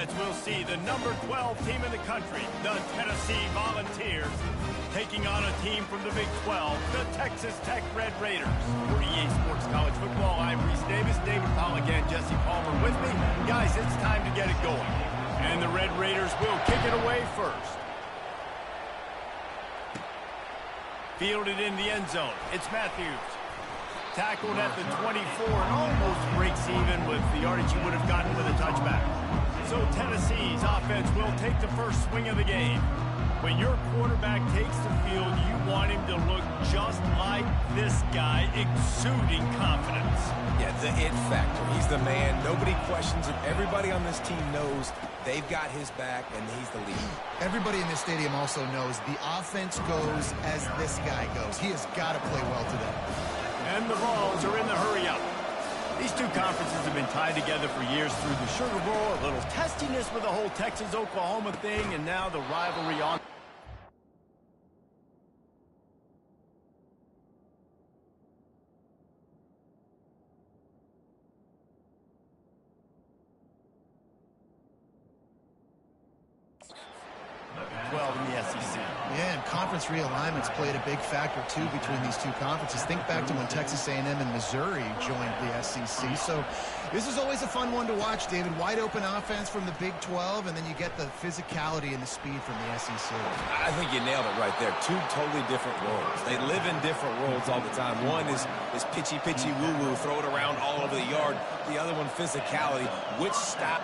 as we'll see the number 12 team in the country, the Tennessee Volunteers, taking on a team from the Big 12, the Texas Tech Red Raiders. For EA Sports College Football, I'm Reese Davis, David Polligan, Jesse Palmer with me. Guys, it's time to get it going. And the Red Raiders will kick it away first. Fielded in the end zone, it's Matthews. Tackled at the 24 and almost breaks even with the yardage he would have gotten with a touchback. So Tennessee's offense will take the first swing of the game. When your quarterback takes the field, you want him to look just like this guy, exuding confidence. Yeah, the it factor. He's the man. Nobody questions it. Everybody on this team knows they've got his back, and he's the leader. Everybody in this stadium also knows the offense goes as this guy goes. He has got to play well today. And the Vols are in the hurry-up. These two conferences have been tied together for years through the Sugar Bowl, a little testiness with the whole Texas-Oklahoma thing, and now the rivalry on. In the SEC. Yeah, and conference realignments played a big factor, too, between these two conferences. Think back to when Texas A&M and Missouri joined the SEC. So this is always a fun one to watch, David. Wide open offense from the Big 12, and then you get the physicality and the speed from the SEC. I think you nailed it right there. Two totally different worlds. They live in different worlds all the time. One is pitchy, woo-woo, throw it around all over the yard. The other one, physicality. Which stop?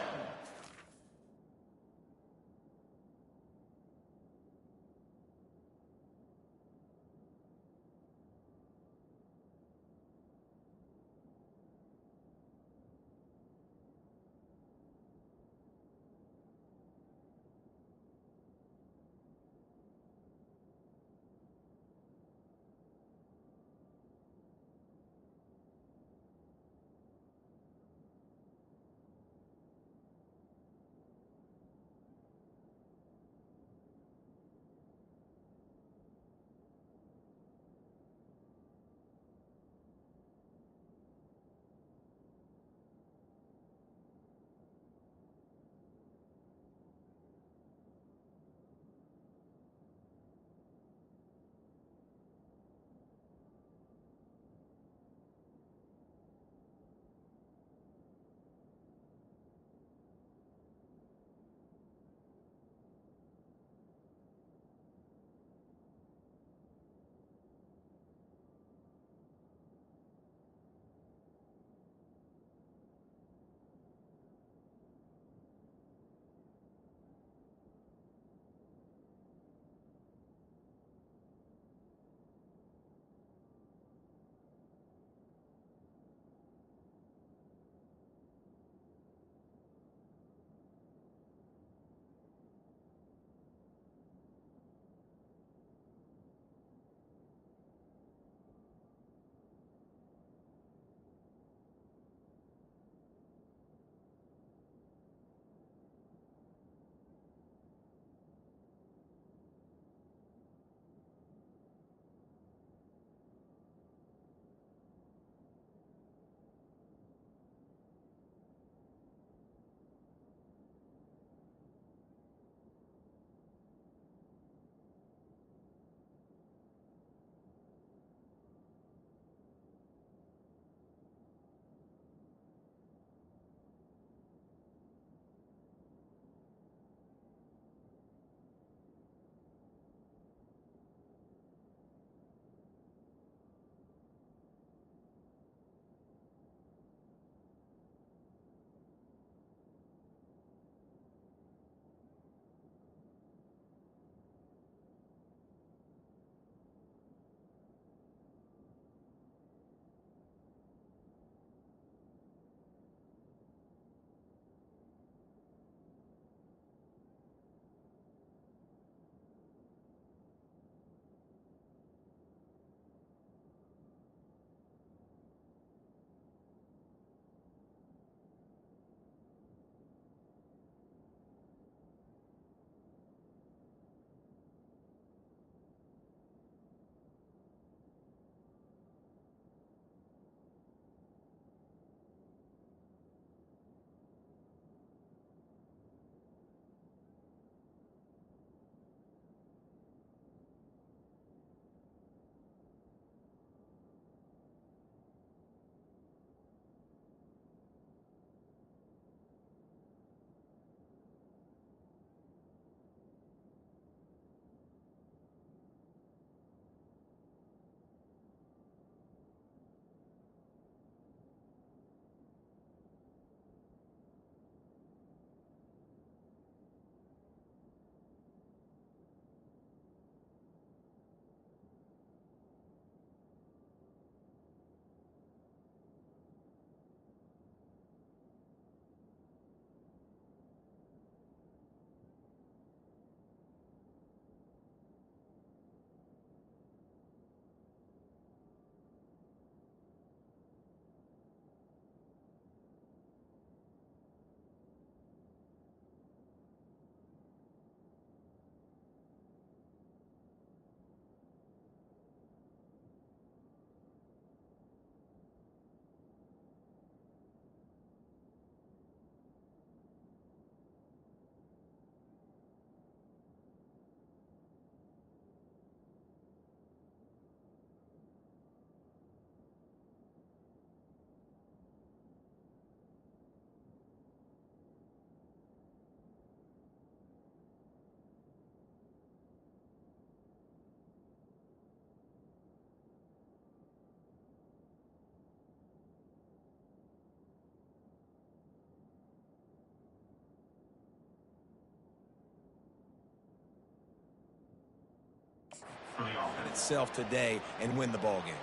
itself today and win the ball game.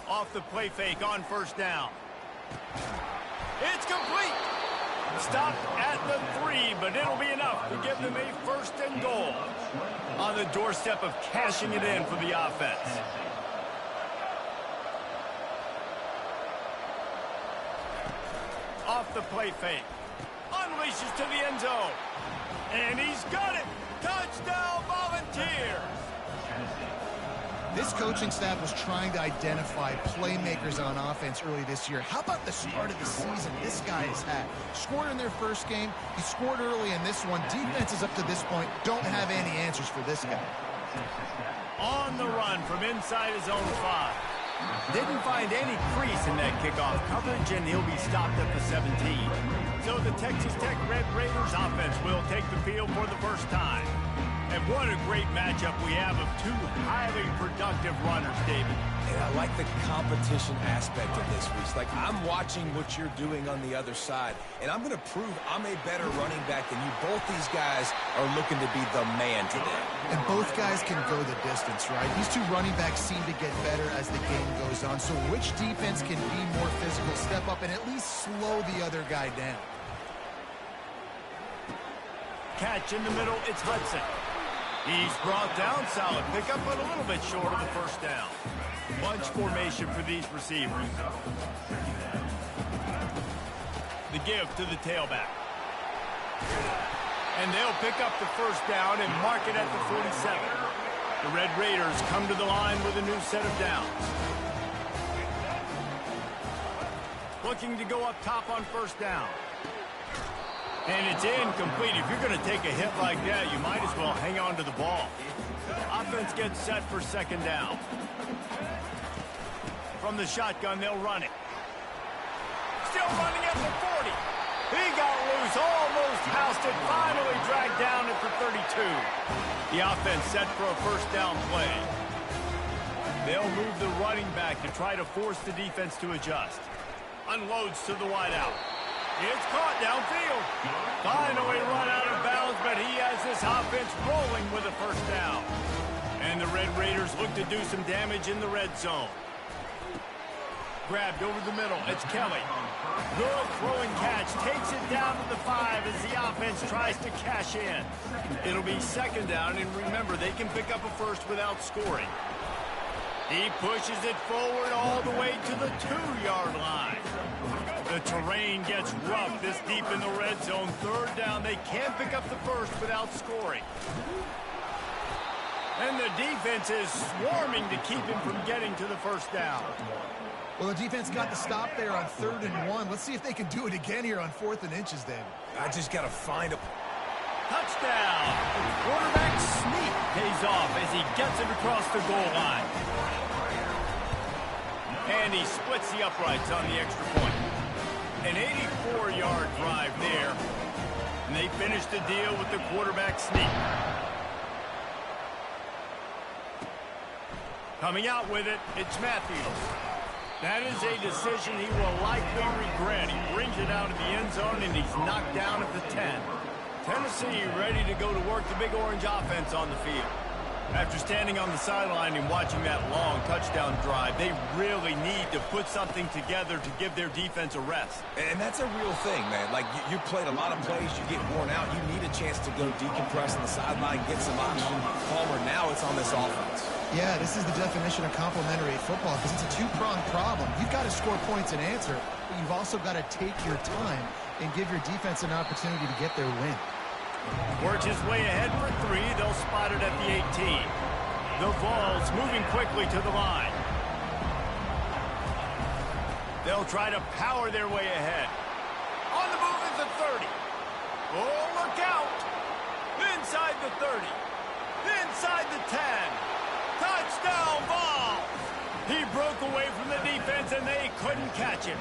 Off the play fake on first down. It's complete. Stopped at the 3, but it'll be enough to give them a 1st and goal. On the doorstep of cashing it in for the offense. Off the play fake. Unleashes to the end zone. And he's got it. Touchdown, Volunteers. This coaching staff was trying to identify playmakers on offense early this year. How about the start of the season this guy has had? Scored in their first game. He scored early in this one. Defenses up to this point don't have any answers for this guy. On the run from inside his own 5. Didn't find any crease in that kickoff coverage, and he'll be stopped at the 17. So the Texas Tech Red Raiders offense will take the field for the first time. And what a great matchup we have of two highly productive runners, David. And I like the competition aspect of this, Reese. Like, I'm watching what you're doing on the other side, and I'm going to prove I'm a better running back than you. Both these guys are looking to be the man today. And both guys can go the distance, right? These two running backs seem to get better as the game goes on. So which defense can be more physical, step up, and at least slow the other guy down? Catch in the middle, it's Hudson. He's brought down, solid pickup, but a little bit short of the 1st down. Bunch formation for these receivers. The give to the tailback. And they'll pick up the 1st down and mark it at the 47. The Red Raiders come to the line with a new set of downs. Looking to go up top on 1st down. And it's incomplete. If you're going to take a hit like that, you might as well hang on to the ball. Offense gets set for 2nd down. From the shotgun, they'll run it. Still running at the 40. He got loose, almost housed it, finally dragged down at the 32. The offense set for a 1st down play. They'll move the running back to try to force the defense to adjust. Unloads to the wideout. It's caught downfield. Finally run out of bounds, but he has this offense rolling with a 1st down. And the Red Raiders look to do some damage in the red zone. Grabbed over the middle. It's Kelly. Good throwing catch. Takes it down to the 5 as the offense tries to cash in. It'll be 2nd down, and remember, they can pick up a 1st without scoring. He pushes it forward all the way to the 2-yard line. The terrain gets rough this deep in the red zone. 3rd down, they can't pick up the 1st without scoring. And the defense is swarming to keep him from getting to the 1st down. Well, the defense got the stop there on 3rd and 1. Let's see if they can do it again here on 4th and inches, David. I just got to find a... Touchdown! Quarterback sneak pays off as he gets it across the goal line. And he splits the uprights on the extra point. An 84-yard drive there. And they finish the deal with the quarterback sneak. Coming out with it, it's Matthews. That is a decision he will likely regret. He brings it out of the end zone, and he's knocked down at the 10. Tennessee ready to go to work the Big Orange offense on the field. After standing on the sideline and watching that long touchdown drive, they really need to put something together to give their defense a rest. And that's a real thing, man. Like, you played a lot of plays, you get worn out, you need a chance to go decompress on the sideline, get some oxygen. Palmer, now it's on this offense. Yeah, this is the definition of complementary football because it's a two-pronged problem. You've got to score points and answer, but you've also got to take your time and give your defense an opportunity to get their win. Works his way ahead for 3. They'll spot it at the 18. The Vols moving quickly to the line. They'll try to power their way ahead. On the move at the 30. Oh, look out! Inside the 30. Inside the 10. Touchdown, Vols! He broke away from the defense, and they couldn't catch him.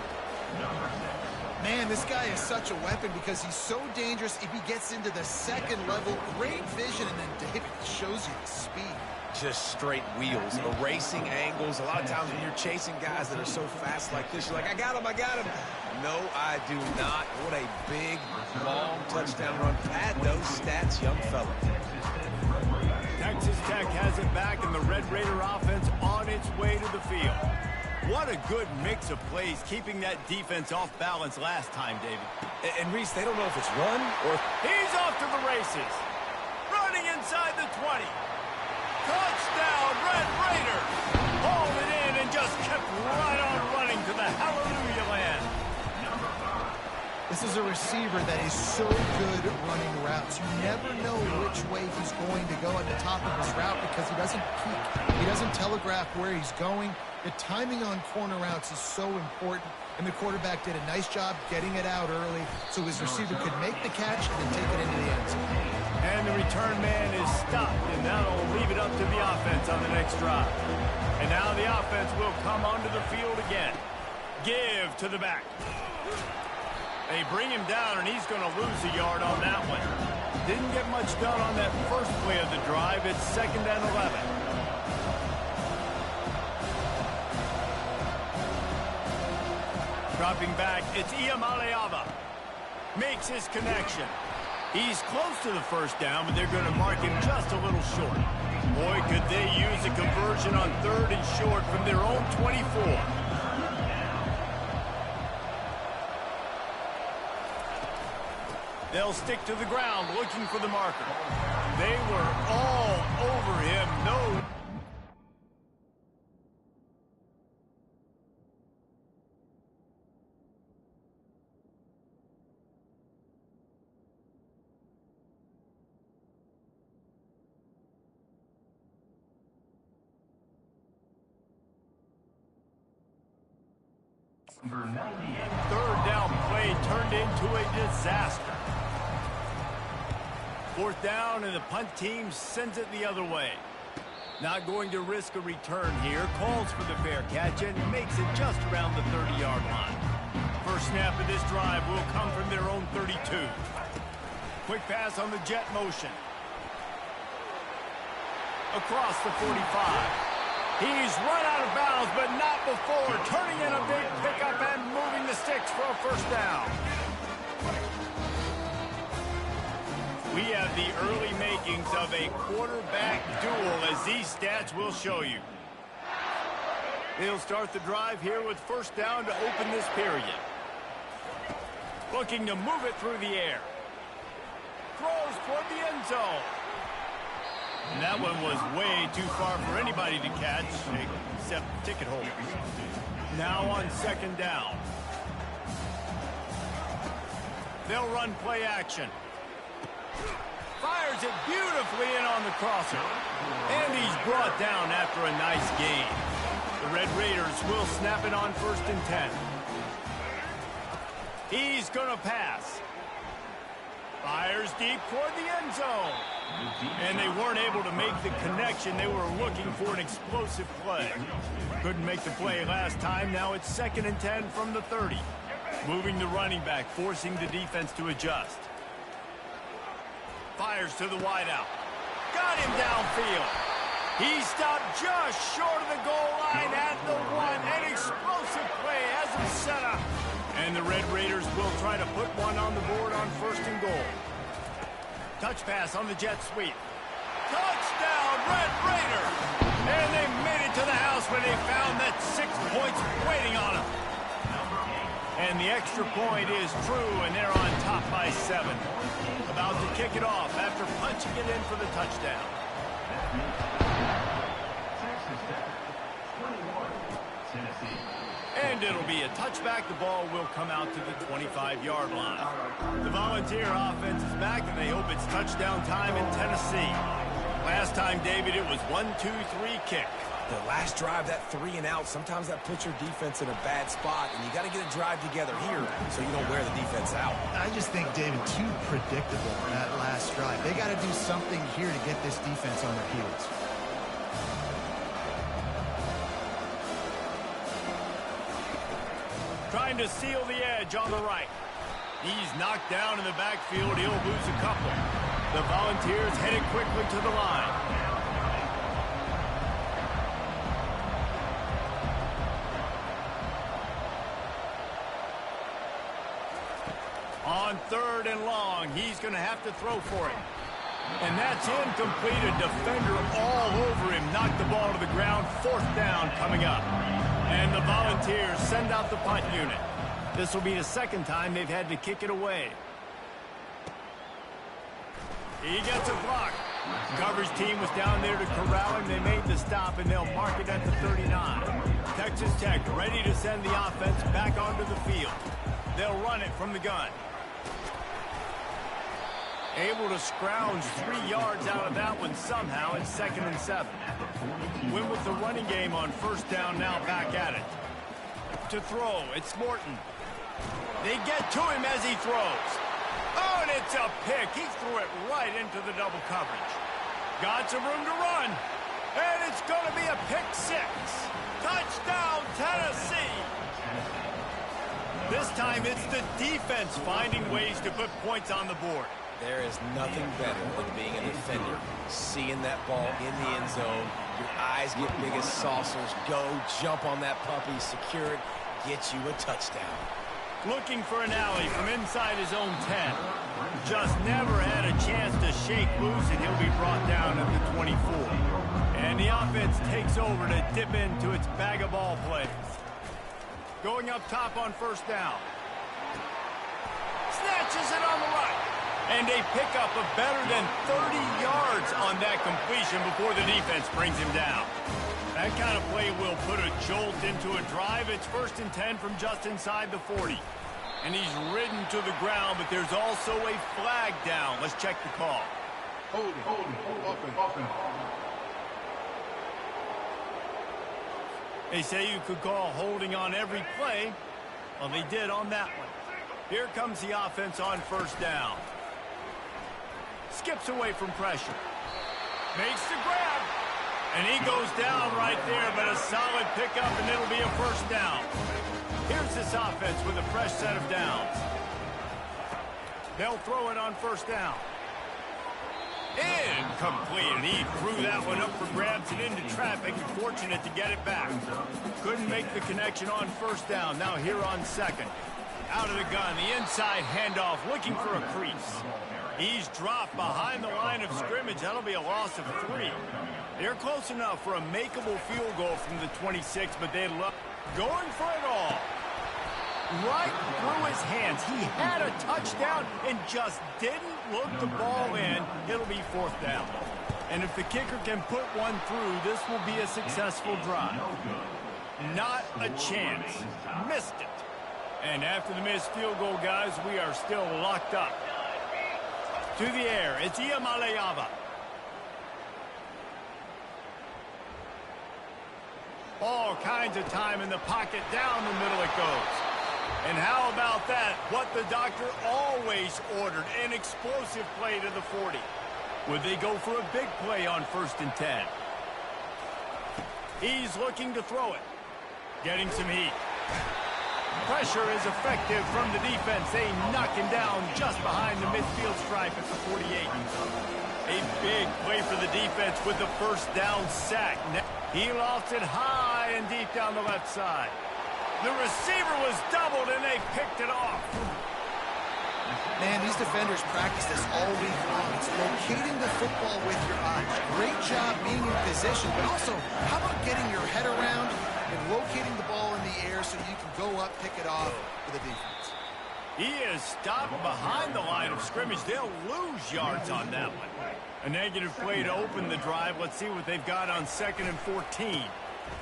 Man, this guy is such a weapon because he's so dangerous if he gets into the 2nd level. Great vision, and then David shows you the speed. Just straight wheels, erasing angles. A lot of times when you're chasing guys that are so fast like this, you're like, I got him, I got him. No, I do not. What a big, long touchdown run. Pad those stats, young fella. Texas Tech has it back, and the Red Raider offense on its way to the field. What a good mix of plays, keeping that defense off balance last time, David. And Reese, they don't know if it's run or... He's off to the races. Running inside the 20. Touchdown, Red Raiders. Hauled it in and just kept right on running to the hallelujah land. This is a receiver that is so good at running routes. You never know which way he's going to go at the top of his route because he doesn't peek. He doesn't telegraph where he's going. The timing on corner routes is so important, and the quarterback did a nice job getting it out early so his receiver could make the catch and then take it into the end zone. And the return man is stopped, and that'll leave it up to the offense on the next drive. And now the offense will come onto the field again. Give to the back. They bring him down, and he's going to lose a yard on that one. Didn't get much done on that first play of the drive. It's 2nd and 11. Dropping back, it's Iamaleava. Makes his connection. He's close to the first down, but they're going to mark him just a little short. Boy, could they use a conversion on 3rd and short from their own 24. They'll stick to the ground looking for the marker. They were all over him. No. Third down play turned into a disaster. 4th down, and the punt team sends it the other way. Not going to risk a return here. Calls for the fair catch and makes it just around the 30-yard line. First snap of this drive will come from their own 32. Quick pass on the jet motion. Across the 45. He's run out of bounds, but not before turning in a big pickup and moving the sticks for a first down. We have the early makings of a quarterback duel, as these stats will show you. They'll start the drive here with first down to open this period. Looking to move it through the air. Throws toward the end zone. And that one was way too far for anybody to catch, except ticket holders. Now on 2nd down. They'll run play action. Fires it beautifully in on the crosser. And he's brought down after a nice gain. The Red Raiders will snap it on 1st and 10. He's going to pass. Fires deep toward the end zone. And they weren't able to make the connection. They were looking for an explosive play. Couldn't make the play last time. Now it's 2nd and 10 from the 30. Moving the running back, forcing the defense to adjust. Fires to the wideout. Got him downfield. He stopped just short of the goal line at the 1. An explosive play has him set up. And the Red Raiders will try to put one on the board on 1st and goal. Touch pass on the jet sweep. Touchdown, Red Raiders! And they made it to the house when they found that 6 points waiting on them. And the extra point is true, and they're on top by 7. About to kick it off after punching it in for the touchdown. And it'll be a touchback. The ball will come out to the 25-yard line. The Volunteer offense is back, and they hope it's touchdown time in Tennessee. Last time, David, it was 1-2-3 kick. The last drive, that 3 and out, sometimes that puts your defense in a bad spot, and you got to get a drive together here so you don't wear the defense out. I just think, David, too predictable that last drive. They got to do something here to get this defense on their heels. Trying to seal the edge on the right. He's knocked down in the backfield. He'll lose a couple. The Volunteers headed quickly to the line. On 3rd and long, he's going to have to throw for it. And that's incomplete. A defender all over him. Knocked the ball to the ground. 4th down coming up. And the Volunteers send out the punt unit. This will be the 2nd time they've had to kick it away. He gets a block. Coverage team was down there to corral him. They made the stop, and they'll mark it at the 39. Texas Tech ready to send the offense back onto the field. They'll run it from the gun. Able to scrounge 3 yards out of that one somehow. It's 2nd and 7. Win with the running game on 1st down, now back at it. To throw, it's Morton. They get to him as he throws. Oh, and it's a pick. He threw it right into the double coverage. Got some room to run. And it's going to be a pick 6. Touchdown, Tennessee. This time it's the defense finding ways to put points on the board. There is nothing better than being a defender. Seeing that ball in the end zone, your eyes get big as saucers. Go, jump on that puppy, secure it, get you a touchdown. Looking for an alley from inside his own 10. Just never had a chance to shake loose, and he'll be brought down at the 24. And the offense takes over to dip into its bag of ball plays. Going up top on 1st down. Snatches it on the right. And a pickup of better than 30 yards on that completion before the defense brings him down. That kind of play will put a jolt into a drive. It's 1st and 10 from just inside the 40. And he's ridden to the ground, but there's also a flag down. Let's check the call. Hold it. They say you could call holding on every play. Well, they did on that one. Here comes the offense on 1st down. Skips away from pressure. Makes the grab. And he goes down right there, but a solid pickup, and it'll be a 1st down. Here's this offense with a fresh set of downs. They'll throw it on 1st down. Incomplete, and he threw that one up for grabs and into traffic. Fortunate to get it back. Couldn't make the connection on 1st down. Now here on 2nd. Out of the gun, the inside handoff, looking for a crease. He's dropped behind the line of scrimmage. That'll be a loss of 3. They're close enough for a makeable field goal from the 26, but they'd love going for it all. Right through his hands. He had a touchdown and just didn't look the ball in. It'll be 4th down. And if the kicker can put one through, this will be a successful drive. Not a chance. Missed it. And after the missed field goal, guys, we are still locked up. To the air, it's Iamaleava. All kinds of time in the pocket. Down the middle it goes. And how about that? What the doctor always ordered, an explosive play to the 40. Would they go for a big play on 1st and 10? He's looking to throw it. Getting some heat. Pressure is effective from the defense. They knock him down just behind the midfield stripe at the 48. A big play for the defense with the 1st down sack. He lost it high and deep down the left side. The receiver was doubled, and they picked it off. Man, these defenders practice this all week long. It's locating the football with your eyes. Great job being in position, but also, how about getting your head around and locating the ball in the air so you can go up, pick it off for the defense. He is stopped behind the line of scrimmage. They'll lose yards on that one. A negative play to open the drive. Let's see what they've got on 2nd and 14.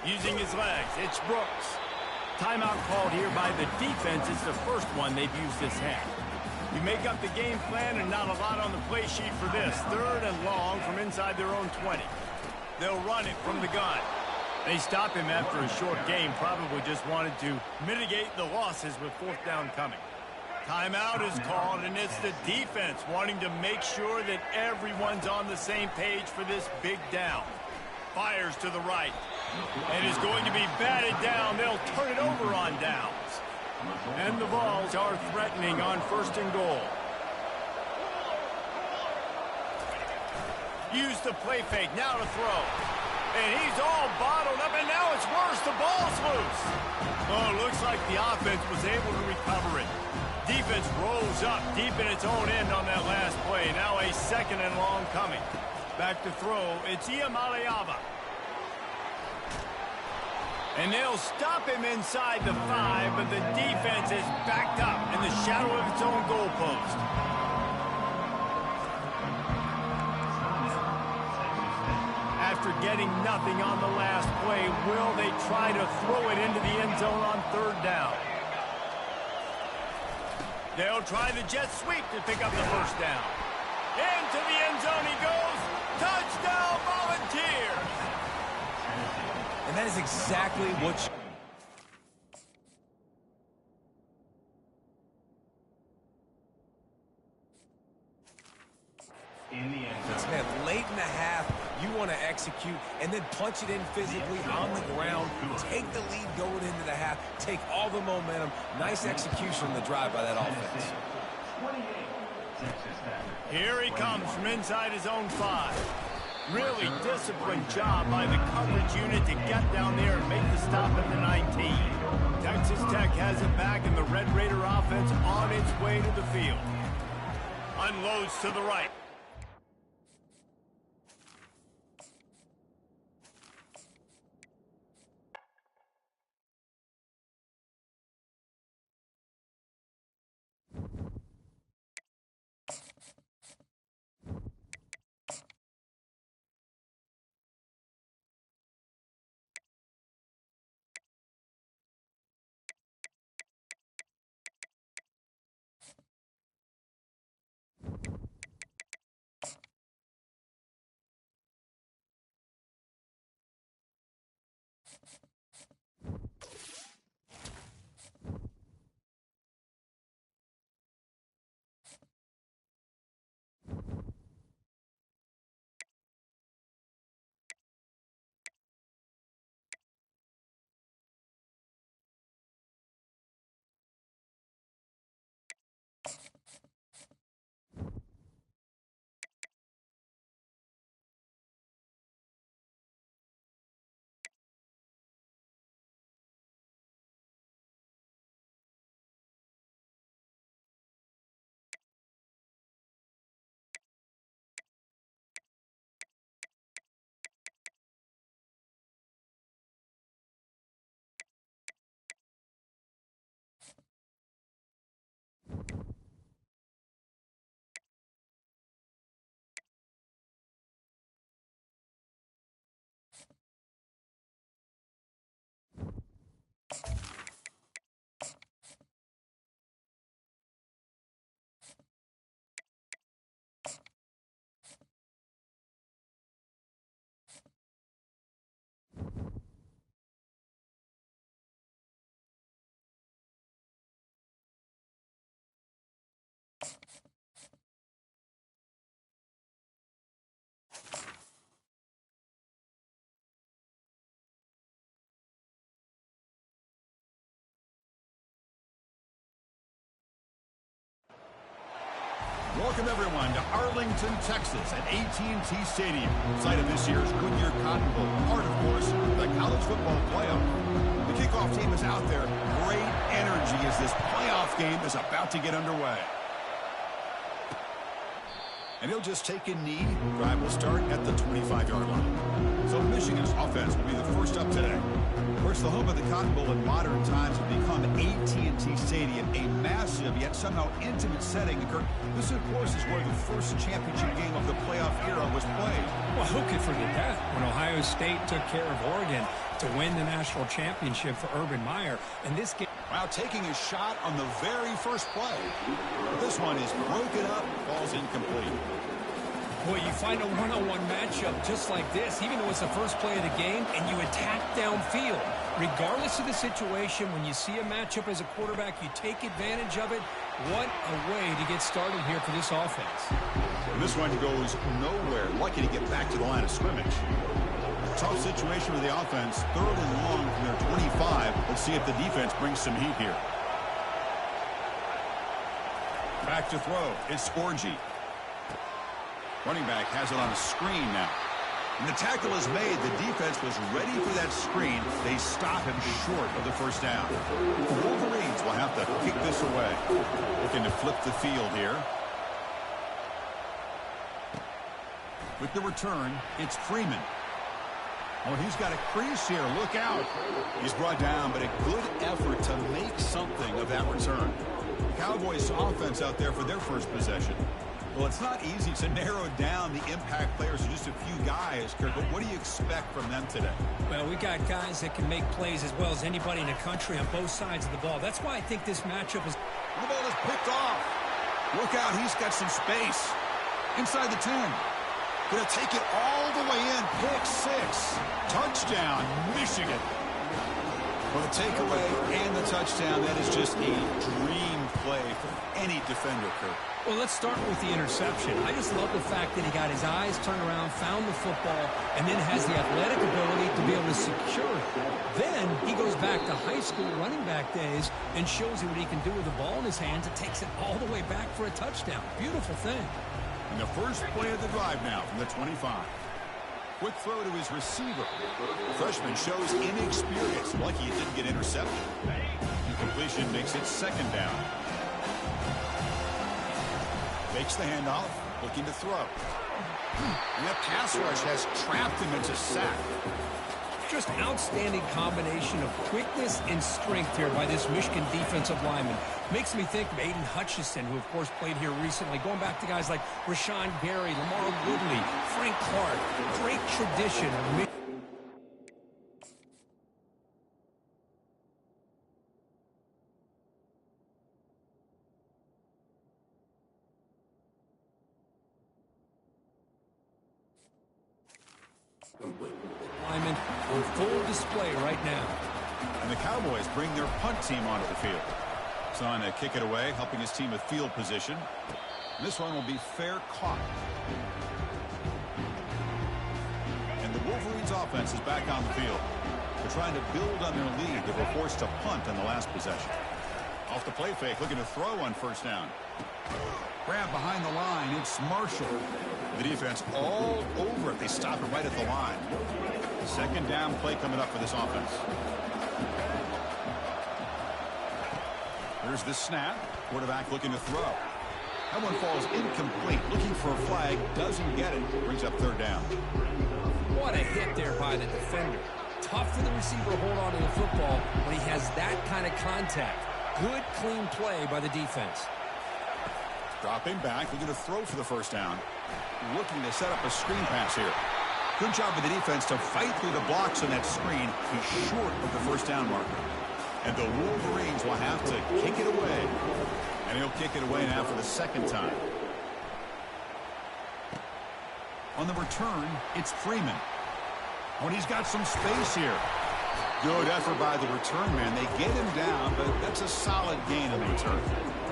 Using his legs, it's Brooks. Timeout called here by the defense. It's the 1st one they've used this half. You make up the game plan and not a lot on the play sheet for this. 3rd and long from inside their own 20. They'll run it from the gun. They stop him after a short game. Probably just wanted to mitigate the losses with 4th down coming. Timeout is called, and it's the defense wanting to make sure that everyone's on the same page for this big down. Fires to the right. And is going to be batted down. They'll turn it over on downs. And the Vols are threatening on 1st and goal. Use the play fake. Now to throw. And he's all bottled up, and now it's worse. The ball's loose. Oh, it looks like the offense was able to recover it. Defense defense rolls up deep in its own end on that last play. Now a second and long coming. Back to throw, it's ncaa. And they'll stop him inside the 5, but the defense is backed up in the shadow of its own goalpost. After getting nothing on the last play, will they try to throw it into the end zone on third down? They'll try the jet sweep to pick up the first down. Into the end zone he goes. Touchdown, Volunteers! And that is exactly what In the end zone. man, late in the half, you want to execute and then punch it in physically on the ground, take the lead going into the half, take all the momentum. Nice execution on the drive by that offense. Here he comes from inside his own 5. Really disciplined job by the coverage unit to get down there and make the stop at the 19. Texas Tech has it back, and the Red Raider offense on its way to the field. Unloads to the right. Welcome, everyone, to Arlington, Texas at AT&T Stadium, site of this year's Goodyear Cotton Bowl, part, of course, the college football playoff. The kickoff team is out there. Great energy as this playoff game is about to get underway. And he'll just take a knee. Drive will start at the 25-yard line. So Michigan's offense will be the first up today. Of course, the home of the Cotton Bowl in modern times has become AT&T Stadium, a massive yet somehow intimate setting. This, of course, is where the first championship game of the playoff era was played. Well, who could forget that? When Ohio State took care of Oregon to win the national championship for Urban Meyer. And this game... Wow, taking a shot on the very first play. This one is broken up, falls incomplete. Boy, you find a one-on-one matchup just like this, even though it's the first play of the game, and you attack downfield. Regardless of the situation, when you see a matchup as a quarterback, you take advantage of it. What a way to get started here for this offense. This one goes nowhere. Lucky to get back to the line of scrimmage. Tough situation with the offense. 3rd and long from their 25. Let's see if the defense brings some heat here. Back to throw. It's Orgy. Running back has it on a screen now. And the tackle is made. The defense was ready for that screen. They stop him short of the first down. The Wolverines will have to kick this away. Looking to flip the field here. With the return, it's Freeman. Oh, he's got a crease here. Look out. He's brought down, but a good effort to make something of that return. Cowboys offense out there for their first possession. Well, it's not easy to narrow down the impact players to just a few guys, Kirk, but what do you expect from them today? Well, we got guys that can make plays as well as anybody in the country on both sides of the ball. That's why I think this matchup is... The ball is picked off. Look out, he's got some space. Inside the 10. Gonna take it all the way in. Pick 6. Touchdown, Michigan. Well, the takeaway and the touchdown, that is just a dream play for any defender, Kirk. Well, let's start with the interception. I just love the fact that he got his eyes turned around, found the football, and then has the athletic ability to be able to secure it. Then he goes back to high school running back days and shows you what he can do with the ball in his hands and takes it all the way back for a touchdown. Beautiful thing. And the first play of the drive now from the 25. Quick throw to his receiver. The freshman shows inexperience. Lucky it didn't get intercepted. Incompletion makes it second down. Fakes the handoff, looking to throw. And that pass rush has trapped him into sack. Just outstanding combination of quickness and strength here by this Michigan defensive lineman. Makes me think of Aiden Hutchinson, who, of course, played here recently. Going back to guys like Rashawn Gary, Lamar Woodley, Frank Clark. Great tradition of Michigan. Lineman on full display right now. And the Cowboys bring their punt team onto the field. Son to kick it away, helping his team with field position. And this one will be fair caught. And the Wolverines offense is back on the field. They're trying to build on their lead. They were forced to punt on the last possession. Off the play fake, looking to throw on first down. Grab behind the line, it's Marshall. The defense all over it. They stop it right at the line. Second down play coming up for this offense. Here's the snap. Quarterback looking to throw. That one falls incomplete. Looking for a flag. Doesn't get it. Brings up third down. What a hit there by the defender. Tough for the receiver to hold on to the football when he has that kind of contact. Good, clean play by the defense. Dropping back. Looking to throw for the first down. Looking to set up a screen pass here. Good job of the defense to fight through the blocks on that screen. He's short of the first down marker. And the Wolverines will have to kick it away. And he'll kick it away now for the second time. On the return, it's Freeman. Oh, and he's got some space here. Good effort by the return man. They get him down, but that's a solid gain on the return.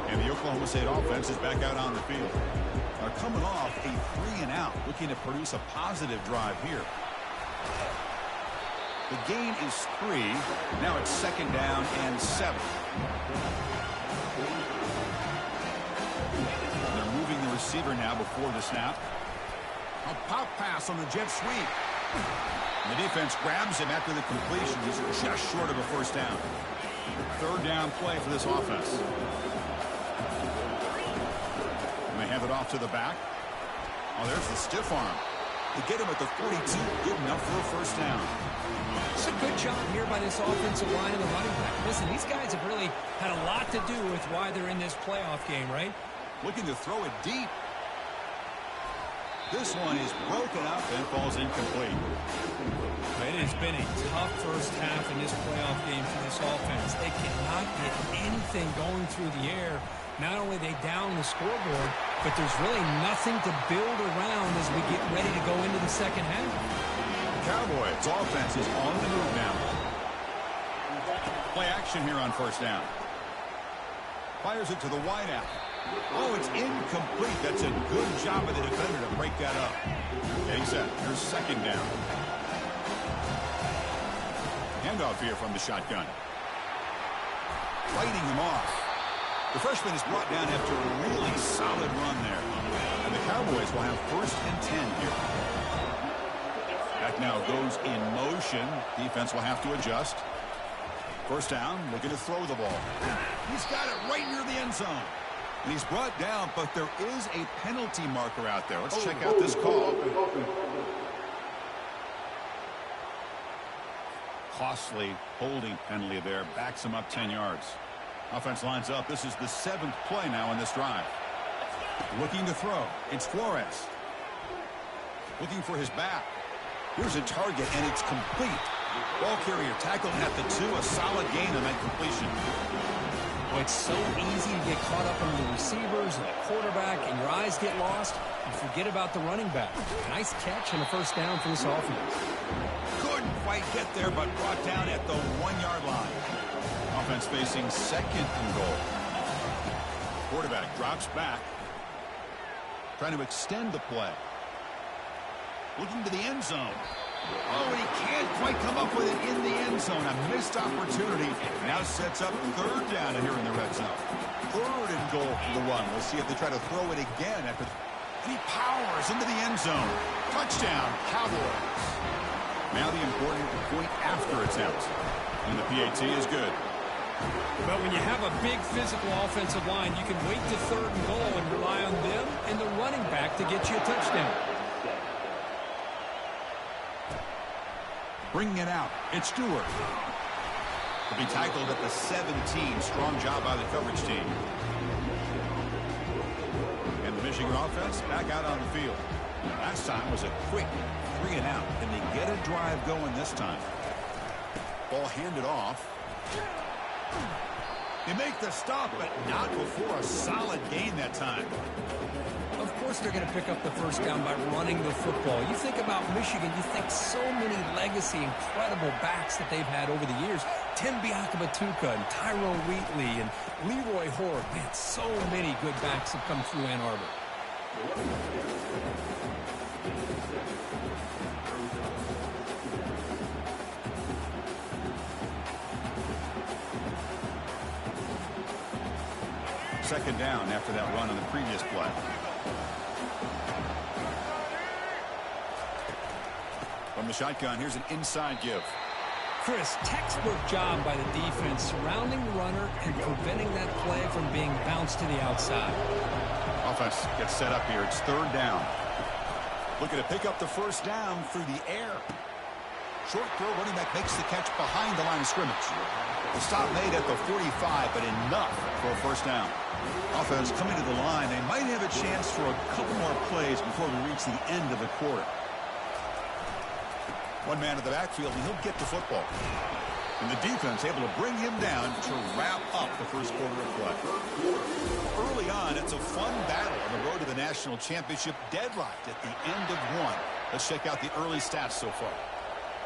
And the Oklahoma State offense is back out on the field. They're coming off a 3-and-out, looking to produce a positive drive here. The gain is 3. Now it's second down and 7. They're moving the receiver now before the snap. A pop pass on the jet sweep. And the defense grabs him after the completion. He's just short of a first down. Third down play for this offense. And they hand it off to the back. Oh, there's the stiff arm. To get him at the 42, good enough for a first down. It's a good job here by this offensive line and the running back. Listen, these guys have really had a lot to do with why they're in this playoff game, right? Looking to throw it deep. This one is broken up and falls incomplete. It has been a tough first half in this playoff game for this offense. They cannot get anything going through the air. Not only are they down the scoreboard, but there's really nothing to build around as we get ready to go into the second half. Cowboys offense is on the move now. Play action here on first down. Fires it to the wideout. Oh, it's incomplete. That's a good job of the defender to break that up. Getting set. Here's second down. Handoff here from the shotgun. Fighting him off. The freshman is brought down after a really solid run there. And the Cowboys will have first and 10 here. That now goes in motion. Defense will have to adjust. First down, looking to throw the ball. He's got it right near the end zone. And he's brought down, but there is a penalty marker out there. Let's check out this call. Costly holding penalty there. Backs him up 10 yards. Offense lines up. This is the 7th play now in this drive. Looking to throw. It's Flores. Looking for his back. Here's a target, and it's complete. Ball carrier tackled at the 2. A solid gain on that completion. Well, it's so easy to get caught up on the receivers and the quarterback, and your eyes get lost. You forget about the running back. Nice catch and a first down for this offense. Couldn't quite get there, but brought down at the 1-yard line. Offense facing 2nd and goal. Quarterback drops back. Trying to extend the play. Looking to the end zone. Oh, and he can't quite come up with it in the end zone. A missed opportunity. Now sets up 3rd down here in the red zone. 3rd and goal for the run. We'll see if they try to throw it again. And he powers into the end zone. Touchdown, Cowboys. Now the important point after it's out. And the PAT is good. But when you have a big physical offensive line, you can wait to 3rd and goal and rely on them and the running back to get you a touchdown. Bringing it out. It's Stewart. He'll be tackled at the 17. Strong job by the coverage team. And the Michigan offense back out on the field. Last time was a quick 3 and out. Can they get a drive going this time? Ball handed off. They make the stop, but not before a solid gain that time. Of course they're going to pick up the first down by running the football. You think about Michigan, you think so many legacy, incredible backs that they've had over the years. Tim Biakabatuka and Tyrone Wheatley and Leroy Hoare. Man, so many good backs have come through Ann Arbor. Second down after that run on the previous play. From the shotgun, here's an inside give. Chris, textbook job by the defense surrounding the runner and preventing that play from being bounced to the outside. Offense gets set up here. It's 3rd down. Looking to pick up the first down through the air. Short throw, running back makes the catch behind the line of scrimmage. The stop made at the 45, but enough for a first down. Offense coming to the line. They might have a chance for a couple more plays before we reach the end of the quarter. One man in the backfield, and he'll get the football. And the defense able to bring him down to wrap up the first quarter of play. Early on, it's a fun battle on the road to the national championship, deadlocked at the end of 1. Let's check out the early stats so far.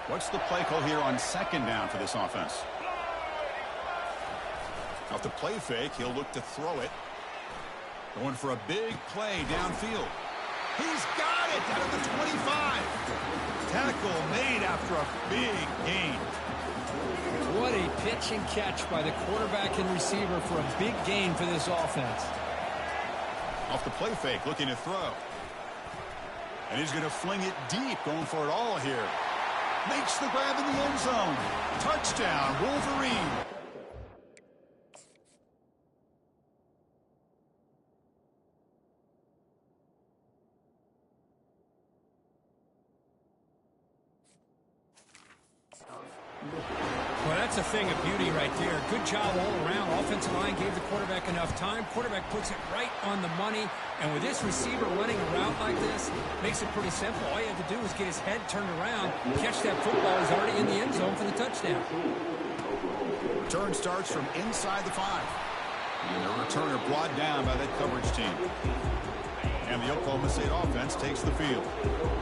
What's the play call here on 2nd down for this offense? Off the play fake, he'll look to throw it. Going for a big play downfield. He's got it down at the 25. Tackle made after a big gain. What a pitch and catch by the quarterback and receiver for a big gain for this offense. Off the play fake, looking to throw. And he's going to fling it deep, going for it all here. Makes the grab in the end zone. Touchdown, Wolverine. Well, that's a thing of beauty right there. Good job all around. Offensive line gave the quarterback enough time. Quarterback puts it right on the money. And with this receiver running a route like this, makes it pretty simple. All you have to do is get his head turned around, catch that football. He's already in the end zone for the touchdown. Return starts from inside the 5. And the returner brought down by that coverage team. And the Oklahoma State offense takes the field.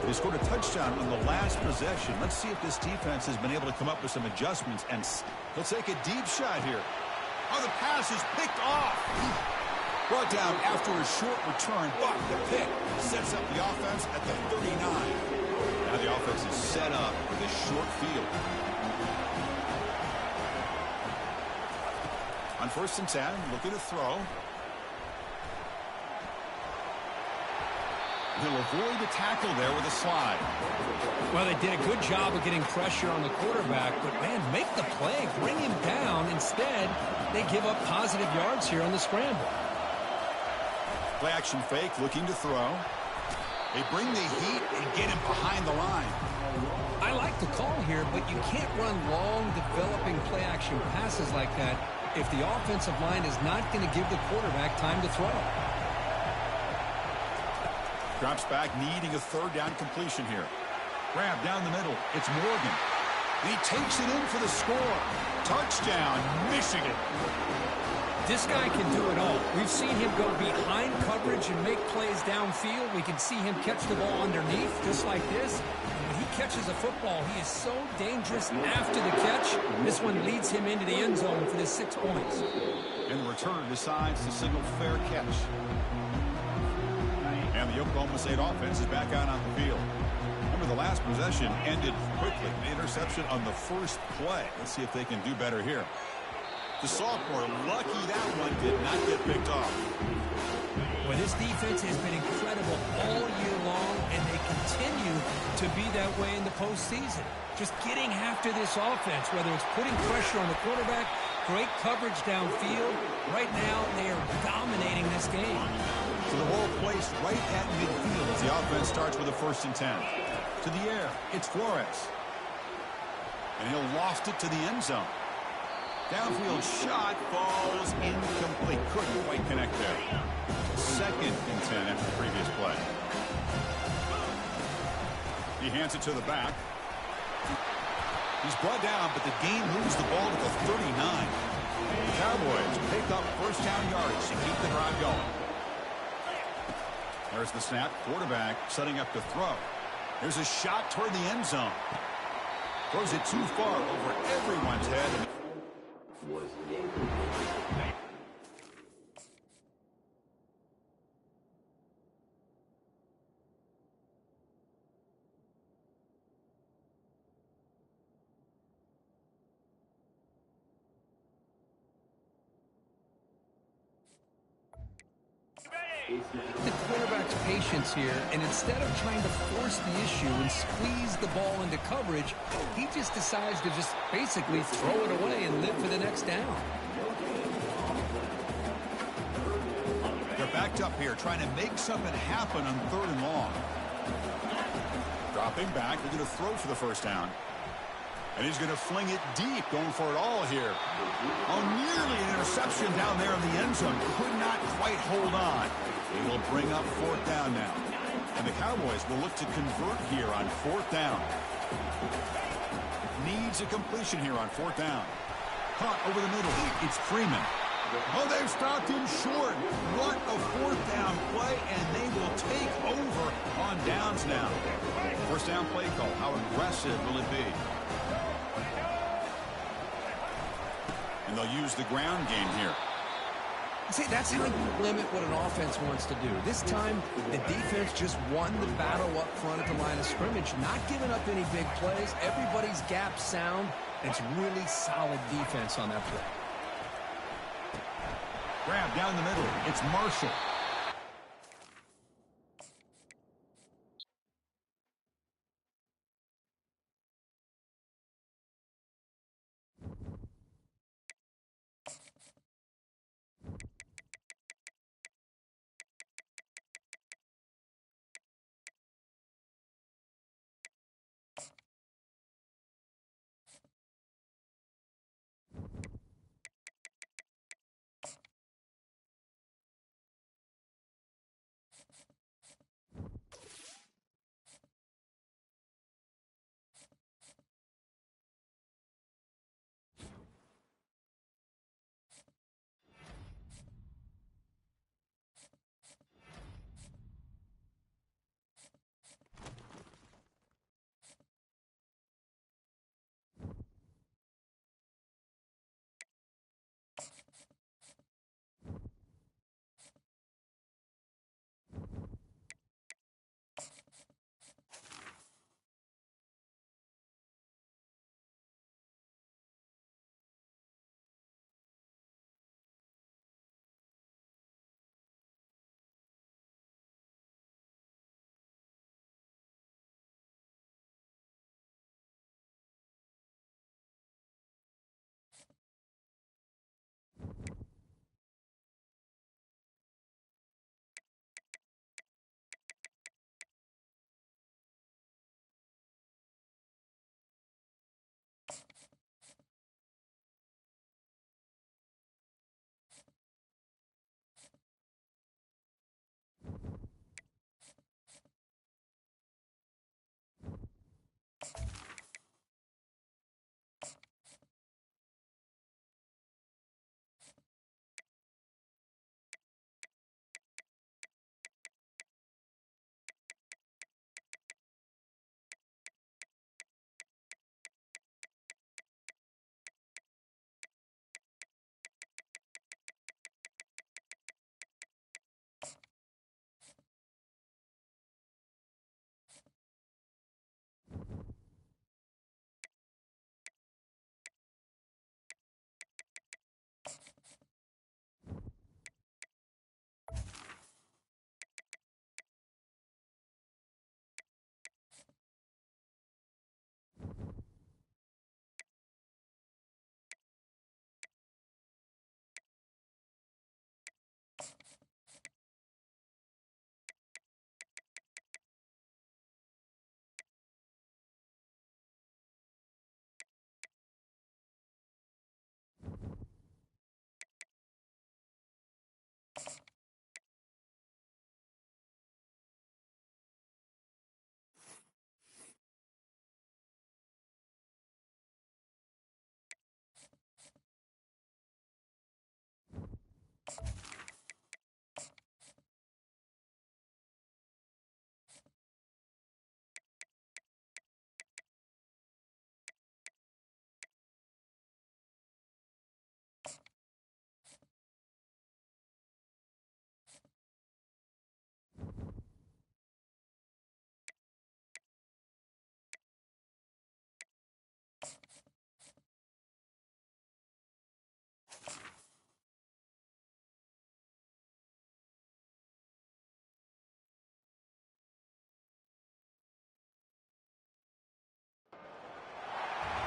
They scored a touchdown on the last possession. Let's see if this defense has been able to come up with some adjustments. And they'll take a deep shot here. Oh, the pass is picked off. Brought down after a short return, but the pick sets up the offense at the 39. Now the offense is set up with a short field. On 1st and 10, looking to throw. He'll avoid the tackle there with a slide. Well, they did a good job of getting pressure on the quarterback, but, man, make the play, bring him down. Instead, they give up positive yards here on the scramble. Play action fake, looking to throw. They bring the heat and get him behind the line. I like the call here, but you can't run long, developing play action passes like that if the offensive line is not going to give the quarterback time to throw. Drops back, needing a third down completion here. Grab down the middle. It's Morgan. He takes it in for the score. Touchdown, Michigan. This guy can do it all. We've seen him go behind coverage and make plays downfield. We can see him catch the ball underneath, just like this. When he catches a football, he is so dangerous after the catch. This one leads him into the end zone for the 6 points. And the returner decides to signal fair catch. And the Oklahoma State offense is back out on the field. Remember, the last possession ended quickly. The interception on the first play. Let's see if they can do better here. The sophomore, lucky that one did not get picked off. Well, this defense has been incredible all year long, and they continue to be that way in the postseason. Just getting after this offense, whether it's putting pressure on the quarterback, great coverage downfield. Right now, they are dominating this game. So the ball placed right at midfield as the offense starts with a 1st and 10. To the air, it's Flores. And he'll loft it to the end zone. Downfield shot falls incomplete. Couldn't quite connect there. 2nd and 10 after the previous play. He hands it to the back. He's brought down, but the game moves the ball to the 39. The Cowboys pick up 1st down yards to keep the drive going. There's the snap. Quarterback setting up to throw. There's a shot toward the end zone. Throws it too far over everyone's head. The quarterback's patience here, and instead of trying to force the issue and squeeze the ball into coverage, he just decides to just basically throw it away and live for the next down. They're backed up here, trying to make something happen on 3rd and long. Dropping back, they're going to throw for the 1st down. And he's going to fling it deep, going for it all here. Oh, nearly an interception down there in the end zone. Could not quite hold on. He will bring up 4th down now. And the Cowboys will look to convert here on 4th down. Needs a completion here on 4th down. Caught over the middle. It's Freeman. Oh, they've stopped him short. What a 4th down play, and they will take over on downs now. 1st down play call. How aggressive will it be? And they'll use the ground game here. See, that's how you limit what an offense wants to do. This time, the defense just won the battle up front at the line of scrimmage, not giving up any big plays. Everybody's gap sound. It's really solid defense on that play. Grab down the middle. It's Marshall.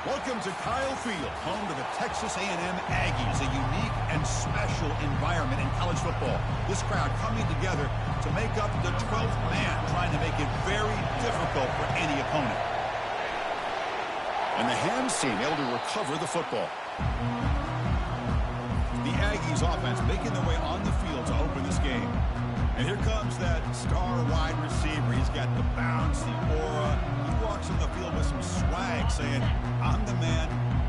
Welcome to Kyle Field, home to the Texas A&M Aggies, a unique and special environment in college football. This crowd coming together to make up the 12th man, trying to make it very difficult for any opponent. And the Hams team able to recover the football. The Aggies offense making their way on the field to open this game. And here comes that star wide receiver. He's got the bounce, the aura. He walks on the field with some swag saying, I'm the man,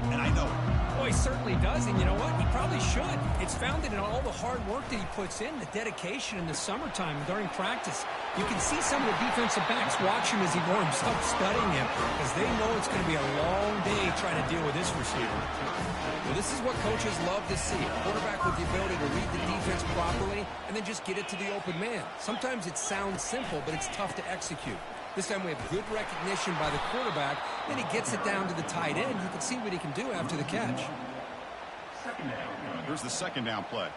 and I know it. Well, he certainly does, and you know what? He probably should. It's founded in all the hard work that he puts in, the dedication in the summertime during practice. You can see some of the defensive backs watch him as he warms up, studying him, because they know it's going to be a long day trying to deal with this receiver. Well, this is what coaches love to see. A quarterback with the ability to read the defense properly and then just get it to the open man. Sometimes it sounds simple, but it's tough to execute. This time we have good recognition by the quarterback. Then he gets it down to the tight end. You can see what he can do after the catch. Here's the second down play.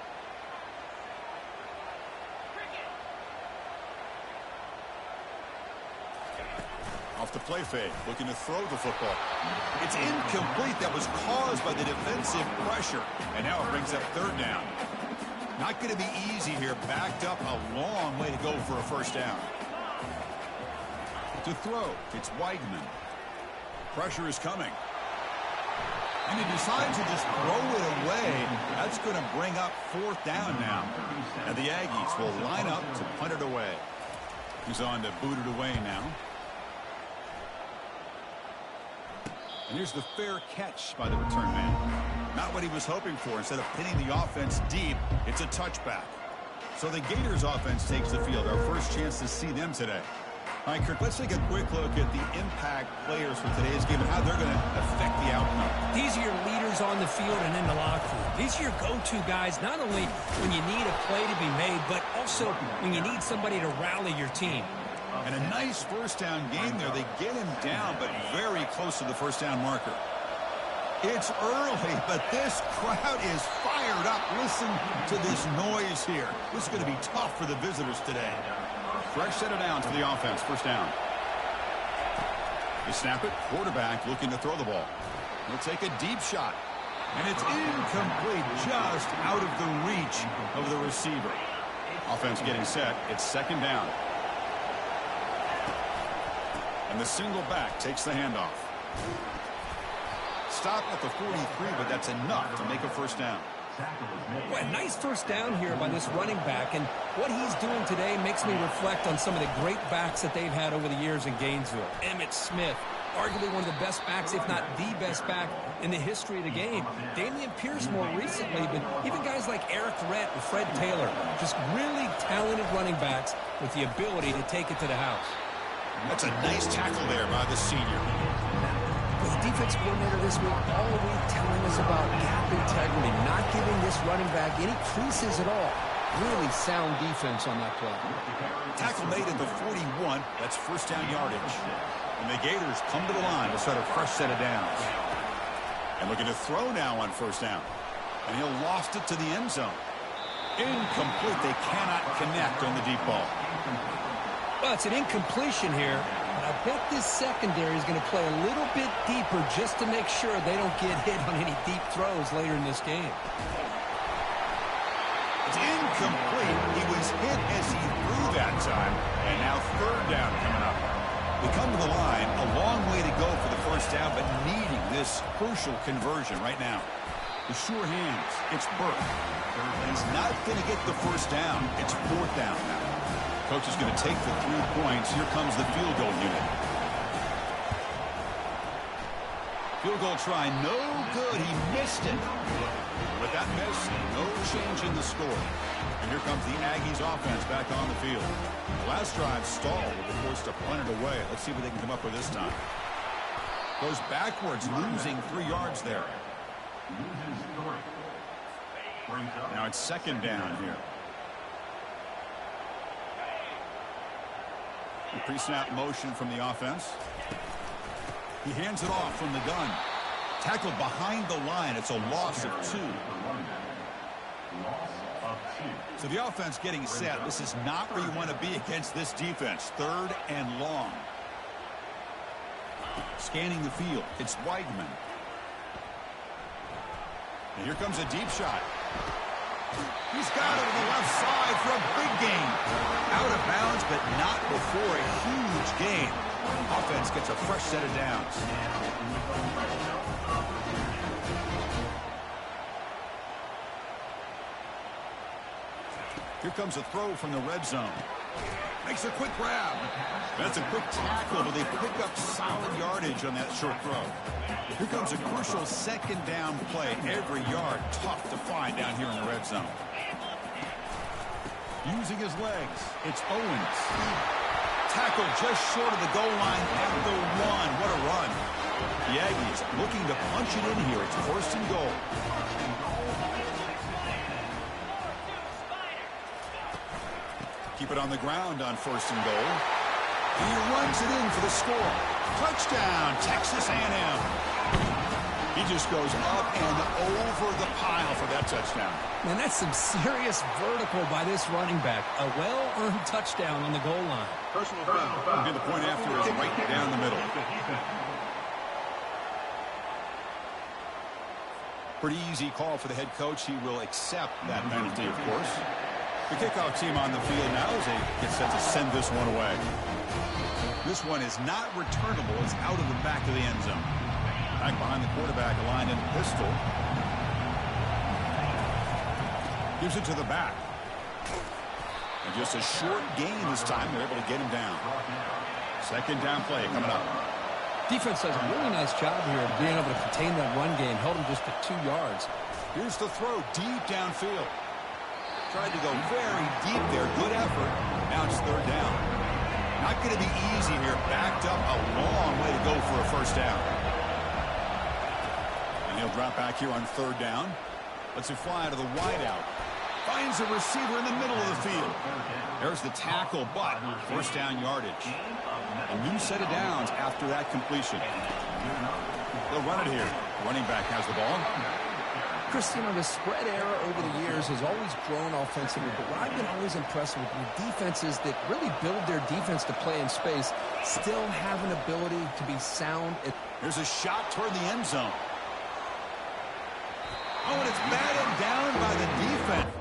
Off the play fake, looking to throw the football. It's incomplete. That was caused by the defensive pressure. And now it brings up third down. Not going to be easy here. Backed up a long way to go for a first down. To throw, it's Weidman. Pressure is coming. And he decides to just throw it away. That's going to bring up fourth down now. And the Aggies will line up to punt it away. He's on to boot it away now. And here's the fair catch by the return man. Not what he was hoping for. Instead of pinning the offense deep, it's a touchback. So the Gators offense takes the field. Our first chance to see them today. All right, Kirk, let's take a quick look at the impact players for today's game and how they're going to affect the outcome. These are your leaders on the field and in the locker room. These are your go-to guys, not only when you need a play to be made, but also when you need somebody to rally your team. And a nice first down game there. They get him down, but very close to the first down marker. It's early, but this crowd is fired up. Listen to this noise here. This is going to be tough for the visitors today. Fresh set of downs for the offense. First down. They snap it. Quarterback looking to throw the ball. He'll take a deep shot. And it's incomplete, just out of the reach of the receiver. Offense getting set. It's second down. And the single back takes the handoff. Stop at the 43, but that's enough to make a first down. Well, nice first down here by this running back, and what he's doing today makes me reflect on some of the great backs that they've had over the years in Gainesville. Emmitt Smith, arguably one of the best backs, if not the best back in the history of the game. Dameon Pierce more recently, but even guys like Eric Rett and Fred Taylor, just really talented running backs with the ability to take it to the house. That's a nice tackle there by the senior. With the defense coordinator this week all week telling us about gap integrity, not giving this running back any creases at all. Really sound defense on that play. Tackle made at the 41. That's first down yardage. And the Gators come to the line to start a fresh set of downs. And looking to throw now on first down. And he'll lost it to the end zone. Incomplete. They cannot connect on the deep ball. Well, it's an incompletion here, but I bet this secondary is going to play a little bit deeper just to make sure they don't get hit on any deep throws later in this game. It's incomplete. He was hit as he threw that time, and now third down coming up. We come to the line, a long way to go for the first down, but needing this crucial conversion right now. The sure hands, it's Burke. He's not going to get the first down. It's fourth down now. Coach is going to take the 3 points. Here comes the field goal unit. Field goal try, no good. He missed it. With that miss, no change in the score. And here comes the Aggies offense back on the field. The last drive stalled, but they're forced to punt it away. Let's see what they can come up with this time. Goes backwards, losing 3 yards there. Now it's second down here. The pre-snap motion from the offense. He hands it off from the gun. Tackled behind the line. It's a loss of 2. So the offense getting set. This is not where you want to be against this defense. 3rd and long. Scanning the field. It's Weigman. And here comes a deep shot. He's got it to the left side for a big gain. Out of bounds, but not before a huge gain. Offense gets a fresh set of downs. Here comes a throw from the red zone. Makes a quick grab. That's a quick tackle, but they pick up solid yardage on that short throw. Here comes a crucial second down play. Every yard tough to find down here in the red zone. Using his legs, it's Owens. Tackled just short of the goal line at the 1. What a run. The Aggies looking to punch it in here. It's 1st and goal. Keep it on the ground on 1st and goal. He runs it in for the score. Touchdown, Texas A&M. He just goes up and over the pile for that touchdown. Man, that's some serious vertical by this running back. A well-earned touchdown on the goal line. Personal foul. Okay, the point after is right down the middle. Pretty easy call for the head coach. He will accept that penalty, of course. The kickoff team on the field now as they get set to send this one away. This one is not returnable. It's out of the back of the end zone. Back behind the quarterback, aligned in the pistol. Gives it to the back. And just a short gain this time. They're able to get him down. Second down play coming up. Defense does a really nice job here of being able to contain that run game. Held him just at 2 yards. Here's the throw deep downfield. Tried to go very deep there. Good effort. Now it's 3rd down. Not going to be easy here. Backed up a long way to go for a 1st down. And he'll drop back here on 3rd down. Lets it fly to the wideout. Finds a receiver in the middle of the field. There's the tackle, but 1st down yardage. A new set of downs after that completion. They'll run it here. Running back has the ball. Chris, you know, the spread era over the years has always grown offensively, but what I've been always impressed with defenses that really build their defense to play in space still have an ability to be sound. There's a shot toward the end zone. Oh, and it's batted down by the defense.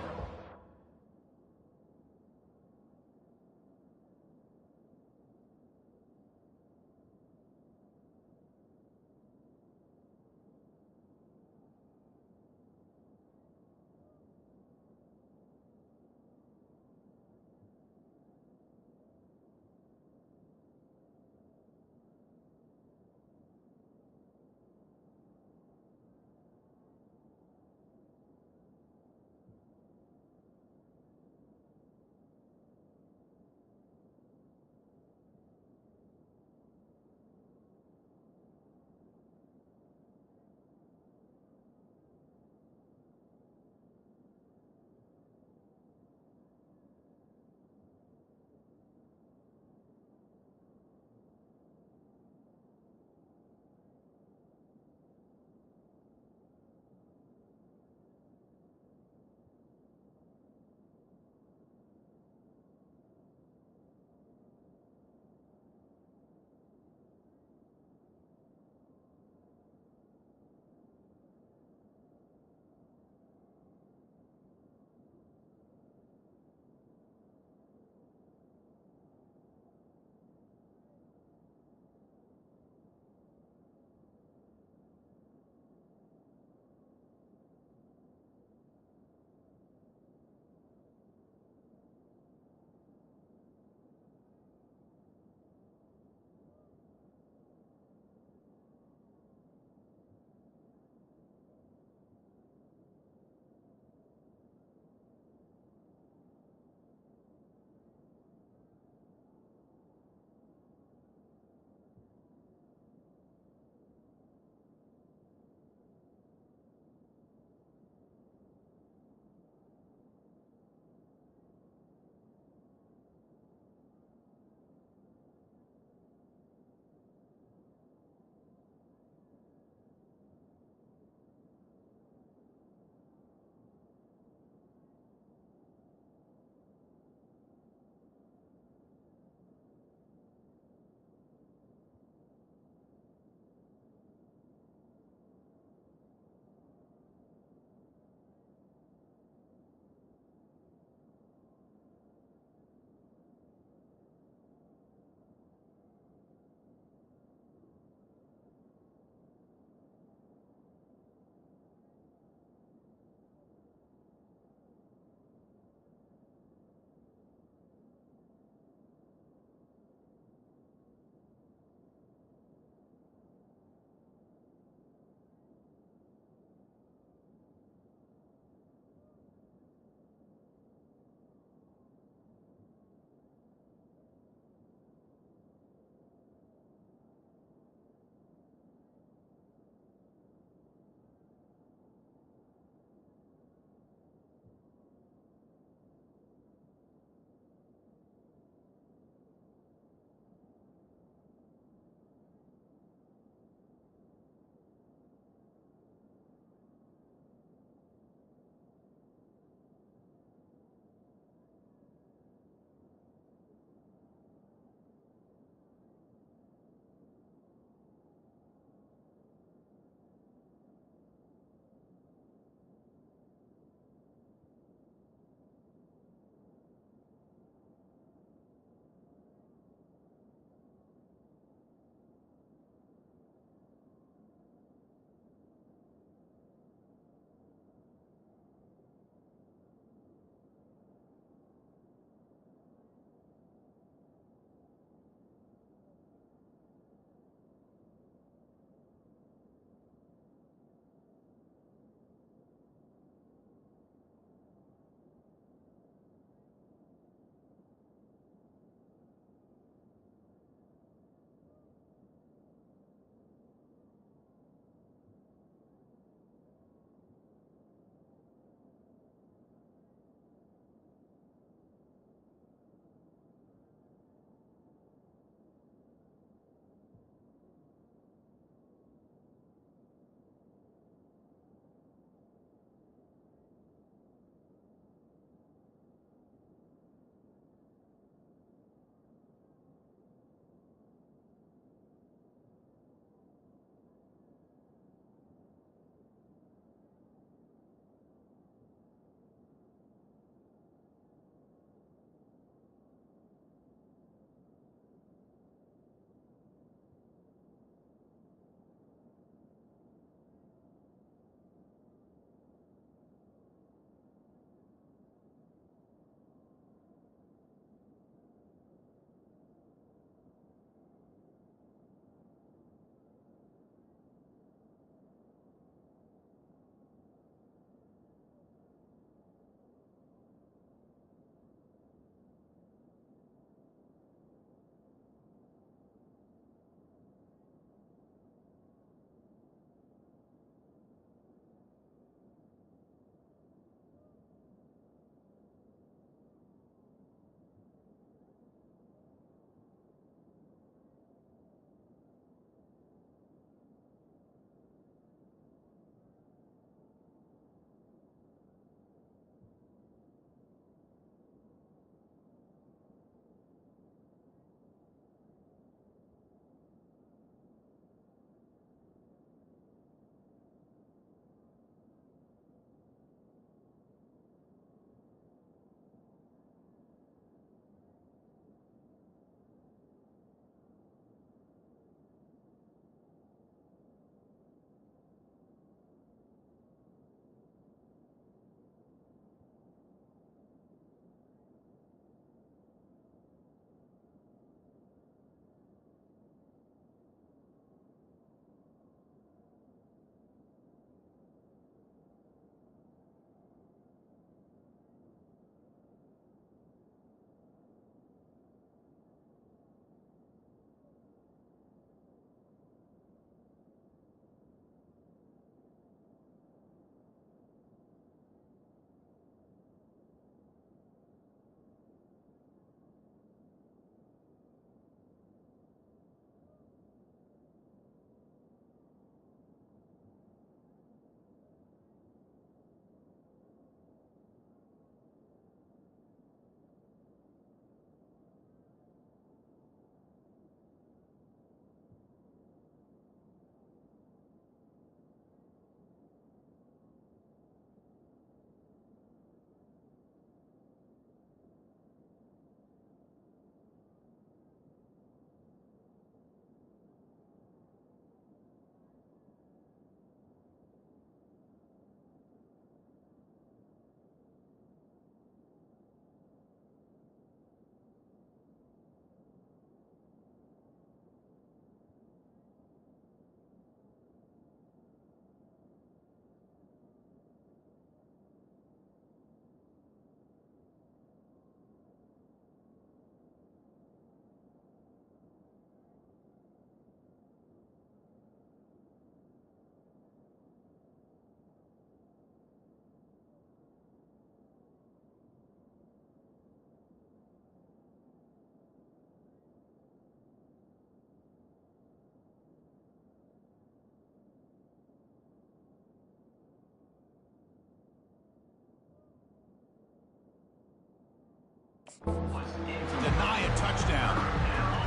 Deny a touchdown.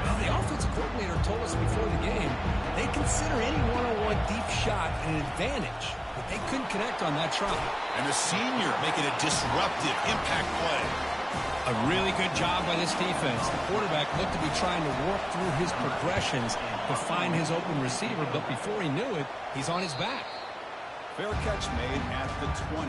Well, the offensive coordinator told us before the game they consider any one-on-one deep shot an advantage, but they couldn't connect on that try. And the senior making a disruptive impact play. A really good job by this defense. The quarterback looked to be trying to work through his progressions to find his open receiver, but before he knew it, he's on his back. Fair catch made at the 20.